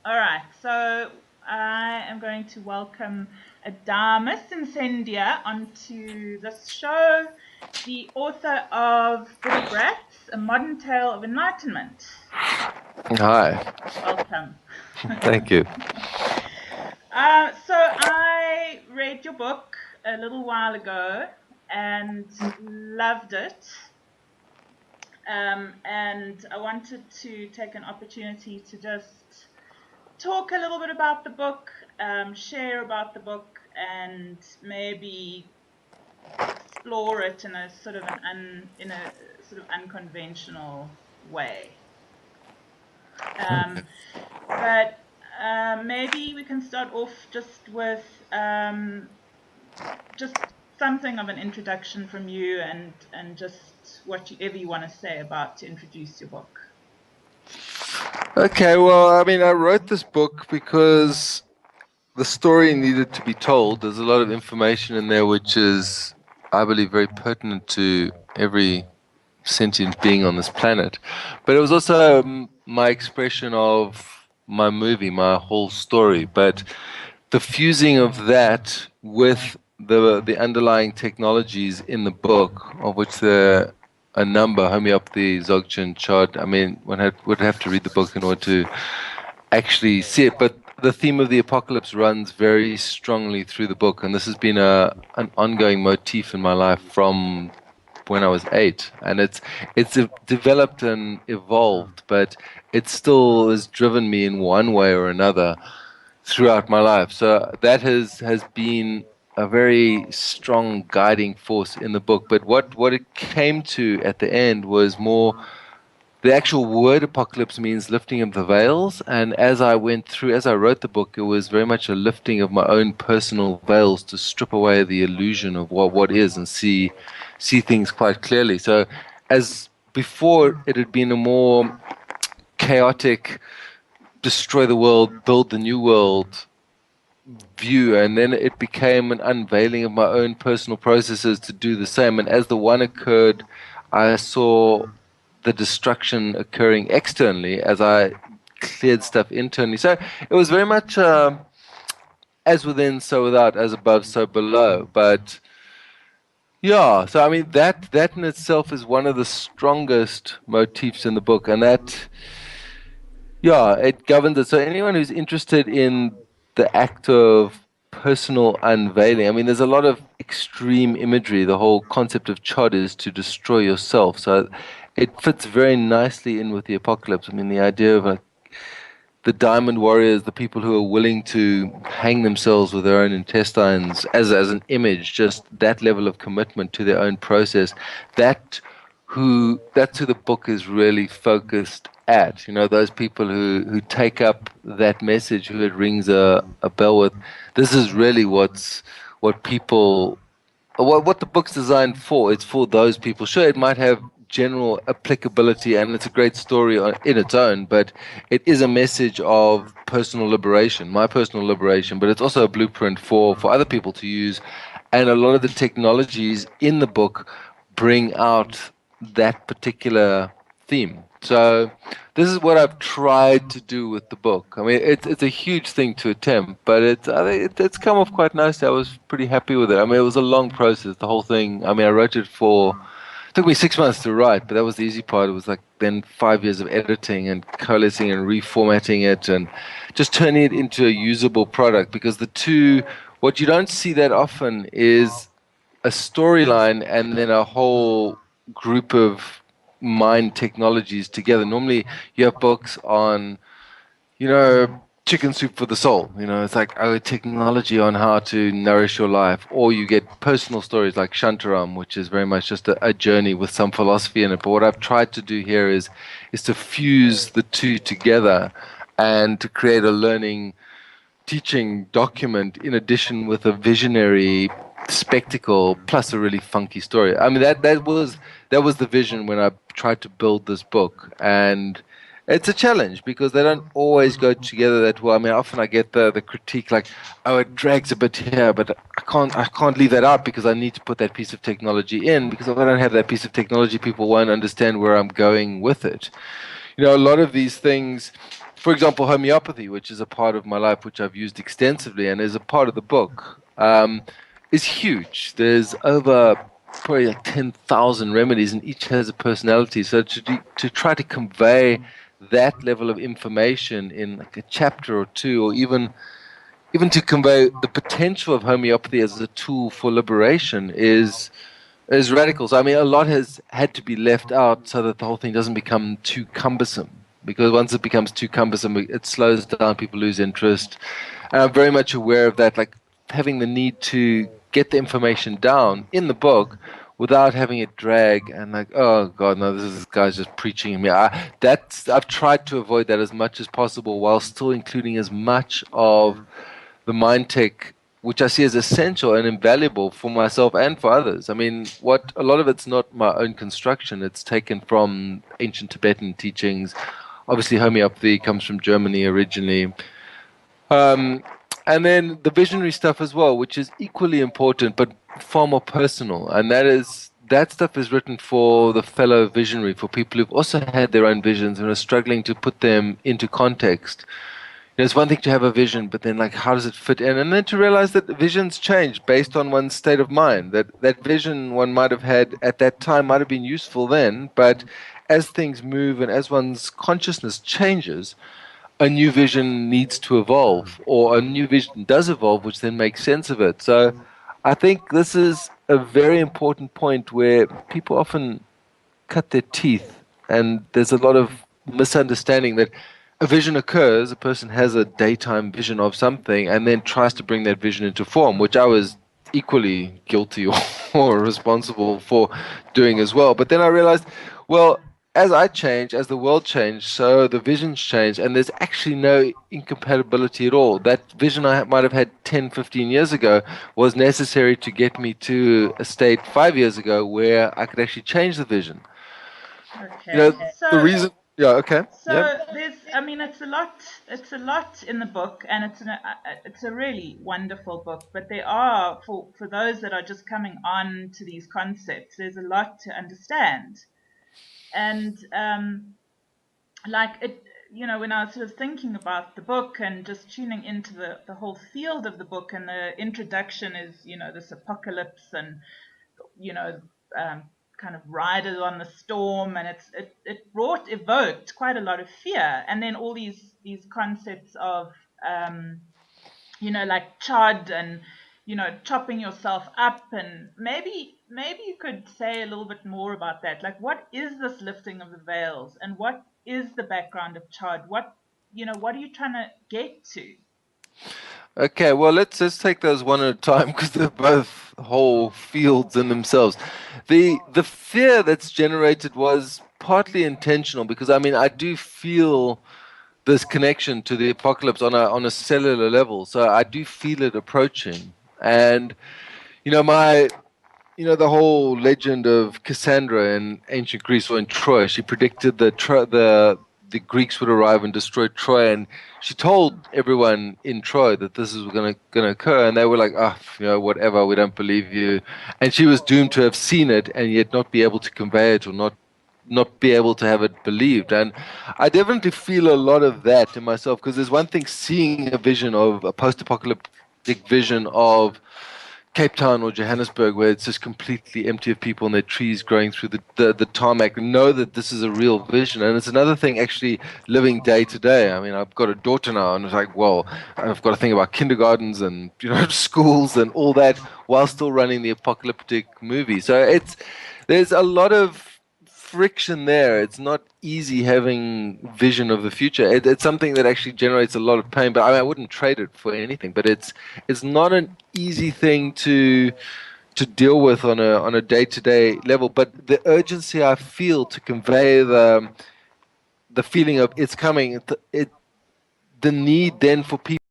All right, so I am going to welcome Adamus Incendia onto this show, the author of Brats, A Modern Tale of Enlightenment. Hi, Welcome. thank you. So I read your book a little while ago and loved it. And I wanted to take an opportunity to just talk a little bit about the book, share about the book, and maybe explore it in a sort of unconventional way. Um, but maybe we can start off just with just something of an introduction from you, and just whatever you want to say about to introduce your book. Okay, well, I mean, I wrote this book because the story needed to be told. There's a lot of information in there which is, I believe, very pertinent to every sentient being on this planet. But it was also my expression of my movie, my whole story. But the fusing of that with the underlying technologies in the book, of which there are a number, homeopathy, Dzogchen, Chod. I mean, would have to read the book in order to actually see it. But the theme of the apocalypse runs very strongly through the book, and this has been an ongoing motif in my life from when I was 8, and it's developed and evolved, but it still has driven me in one way or another throughout my life. So that has been a very strong guiding force in the book. But what it came to at the end was more the actual word apocalypse means lifting of the veils. And as I went through, as I wrote the book, it was very much a lifting of my own personal veils to strip away the illusion of what is and see things quite clearly. So as before it had been a more chaotic destroy the world, build the new world view, and then it became an unveiling of my own personal processes to do the same. And as the one occurred, I saw the destruction occurring externally as I cleared stuff internally. So it was very much as within, so without, as above, so below. But yeah, so I mean that in itself is one of the strongest motifs in the book, and that yeah, it governs it. So anyone who's interested in the act of personal unveiling, I mean, there's a lot of extreme imagery. The whole concept of chod is to destroy yourself. So it fits very nicely in with the apocalypse. I mean, the idea of the diamond warriors, the people who are willing to hang themselves with their own intestines as an image, just that level of commitment to their own process, that's who the book is really focused at. You know, those people who take up that message, who it rings a bell with. This is really what people what the book's designed for. It's for those people. Sure, it might have general applicability and it's a great story in its own, but it is a message of personal liberation, my personal liberation, but it's also a blueprint for other people to use. And a lot of the technologies in the book bring out that particular theme. So this is what I've tried to do with the book. I mean, it's a huge thing to attempt, but I think it's come off quite nicely. I was pretty happy with it. I mean, it was a long process, the whole thing. I mean, I wrote it for it took me 6 months to write, but that was the easy part. It was like then 5 years of editing and coalescing and reformatting it and just turning it into a usable product. Because what you don't see that often is a storyline and then a whole group of mind technologies together. Normally, you have books on, chicken soup for the soul. It's like, oh, technology on how to nourish your life. Or you get personal stories like Shantaram, which is very much just a journey with some philosophy in it. But what I've tried to do here is to fuse the two together and to create a learning teaching document in addition with a visionary spectacle plus a really funky story. I mean that was the vision when I tried to build this book, and it's a challenge because they don't always go together that well. I mean, often I get the critique like, "Oh, it drags a bit here," but I can't leave that out because I need to put that piece of technology in, because if I don't have that piece of technology, people won't understand where I'm going with it. A lot of these things for example, homeopathy, which is a part of my life, which I've used extensively and is a part of the book, is huge. There's over probably like 10,000 remedies, and each has a personality. So to try to convey that level of information in like a chapter or two, or even to convey the potential of homeopathy as a tool for liberation is radical. So I mean, a lot has had to be left out so that the whole thing doesn't become too cumbersome. Because once it becomes too cumbersome, it slows down. People lose interest. And I'm very much aware of that. Like having the need to get the information down in the book without having it drag and like, oh God, no, this guy's just preaching at me. I've tried to avoid that as much as possible while still including as much of the mind tech, which I see as essential and invaluable for myself and for others. I mean, what a lot of it's not my own construction. It's taken from ancient Tibetan teachings. Obviously, homeopathy comes from Germany originally. Um, and then the visionary stuff as well, which is equally important, but far more personal. And that stuff is written for the fellow visionary, for people who've also had their own visions and are struggling to put them into context. It's one thing to have a vision, but then like how does it fit in? And then to realize that visions change based on one's state of mind. That vision one might have had at that time might have been useful then, but as things move and as one's consciousness changes, a new vision needs to evolve, or a new vision does evolve, which then makes sense of it. So I think this is a very important point where people often cut their teeth, and there's a lot of misunderstanding that a vision occurs, a person has a daytime vision of something, and then tries to bring that vision into form, which I was equally guilty or responsible for doing as well. But then I realized, well, as I change, as the world changed, so the visions change, and there's actually no incompatibility at all. That vision I might have had 10, 15 years ago was necessary to get me to a state 5 years ago where I could actually change the vision. You Okay. know, the reason, yeah, okay, yeah. So there's, I mean, it's a lot in the book, and it's a really wonderful book. But there are, for those that are just coming on to these concepts, there's a lot to understand. And like it, when I was sort of thinking about the book and just tuning into the whole field of the book, and the introduction is, this apocalypse, and you know, um, kind of riders on the storm, and it evoked quite a lot of fear. And then all these concepts of like chod, and chopping yourself up. And maybe you could say a little bit more about that. Like, what is this lifting of the veils, and what is the background of chod? What are you trying to get to? Okay, well, let's take those one at a time because they're both whole fields in themselves. The fear that's generated was partly intentional because I mean I do feel this connection to the apocalypse on a cellular level, so I do feel it approaching. And you know my the whole legend of Cassandra in ancient Greece or in Troy. She predicted that the Greeks would arrive and destroy Troy, and she told everyone in Troy that this is gonna occur, and they were like, "Ah, whatever, we don't believe you." And she was doomed to have seen it and yet not be able to convey it, or not be able to have it believed. And I definitely feel a lot of that in myself because there's one thing seeing a vision of a post-apocalyptic vision of Cape Town or Johannesburg, where it's just completely empty of people and there are trees growing through the tarmac, know that this is a real vision. And it's another thing actually living day to day. I mean, I've got a daughter now, and it's like, well, I've got to think about kindergartens and schools and all that while still running the apocalyptic movie. So there's a lot of friction there. It's not easy having vision of the future. It's something that actually generates a lot of pain. But I wouldn't trade it for anything. But it's not an easy thing to deal with on a day-to-day level. But the urgency I feel to convey the feeling of it's coming, the need then for people